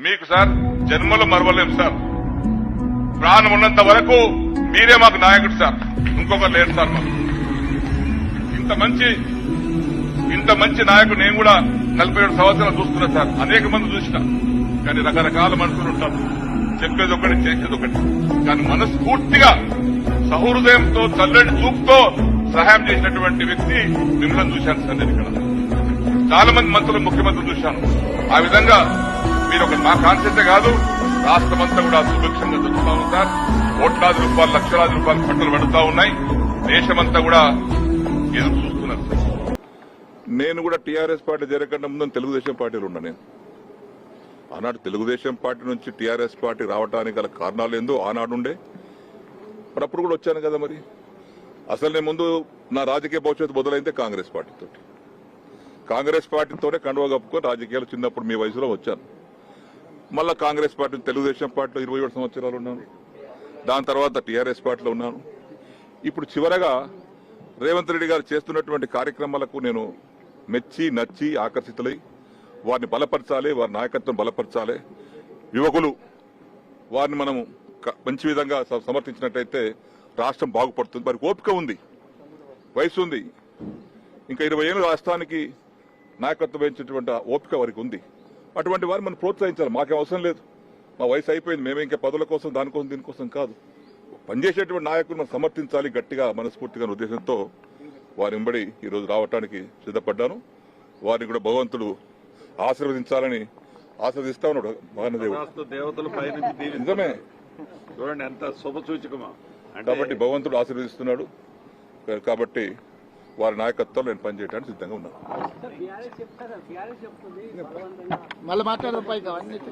మీకు సార్ జన్మలో మరవలేం సార్. ప్రాణం ఉన్నంత వరకు మీరే మాకు నాయకుడు సార్, ఇంకొకరు లేరు సార్. మాకు ఇంత మంచి నాయకుడు నేను కూడా 47 సంవత్సరాలు చూస్తున్నా సార్. అనేక మంది చూసిన, కానీ రకరకాల మనుషులు ఉంటారు. చెప్పేది ఒకటి, చేసేది ఒకటి. కానీ మనస్ఫూర్తిగా సహృదయంతో చల్లటి చూపుతో సహాయం చేసినటువంటి వ్యక్తి మిమ్మల్ని చూశాను సార్. నేను ఇక్కడ చాలా మంది మంత్రులు, ముఖ్యమంత్రులు చూశాను. ఆ విధంగా మీరు ఒక మా కాన్సెప్టే కాదు, రాష్ట్రమంతా కూడా సుభిక్షంగా జరుగుతా ఉంది సార్. కోట్లాది రూపాయలు, లక్షలాది రూపాయలు పంటలు పడుతూ ఉన్నాయి. దేశమంతా కూడా ఎదురు చూస్తున్నారు సార్. నేను కూడా టీఆర్ఎస్ పార్టీ జరగకుండా ముందు తెలుగుదేశం పార్టీలో ఉన్నా. నేను ఆనాడు తెలుగుదేశం పార్టీ నుంచి టీఆర్ఎస్ పార్టీ రావడానికి గల కారణాలు ఏందో ఆనాడుండే, మరి అప్పుడు కూడా వచ్చాను కదా. మరి అసలు నేను ముందు నా రాజకీయ భవిష్యత్తు మొదలైందే కాంగ్రెస్ పార్టీతోనే కండువా కప్పుకొని రాజకీయాలు చిన్నప్పుడు మీ వయసులో వచ్చాను. మళ్ళా కాంగ్రెస్ పార్టీ, తెలుగుదేశం పార్టీలో 27 సంవత్సరాలు ఉన్నాను. దాని తర్వాత టీఆర్ఎస్ పార్టీలో ఉన్నాను. ఇప్పుడు చివరగా రేవంత్ రెడ్డి గారు చేస్తున్నటువంటి కార్యక్రమాలకు నేను మెచ్చి నచ్చి ఆకర్షితులై వారిని బలపరచాలి, వారి నాయకత్వం బలపరచాలి. యువకులు వారిని మనం మంచి విధంగా సమర్థించినట్టయితే రాష్ట్రం బాగుపడుతుంది. వారికి ఓపిక ఉంది, వయసు ఉంది. ఇంకా 20 ఏళ్ళు రాష్ట్రానికి నాయకత్వం వహించేటువంటి ఓపిక వారికి ఉంది. అటువంటి వారిని మనం ప్రోత్సహించాలి. మాకేం అవసరం లేదు, మా వయసు అయిపోయింది, మేమే ఇంకా పదవుల కోసం దానికోసం దీనికోసం కాదు. పనిచేసేటువంటి నాయకులు మనం సమర్థించాలి గట్టిగా, మనస్ఫూర్తిగా ఉద్దేశంతో వారి వెంబడి ఈరోజు రావడానికి సిద్ధపడ్డాను. వారిని కూడా భగవంతుడు ఆశీర్వదించాలని ఆశీర్వదిస్తా ఉన్నాడు దేవతల పై నిజమే. చూడండి ఎంత శుభ సూచకమా. కాబట్టి భగవంతుడు ఆశీర్వదిస్తున్నాడు. కాబట్టి వారి నాయకత్వంలో నేను పనిచేయడానికి సిద్ధంగా ఉన్నాను. మళ్ళీ మాట్లాడదాం.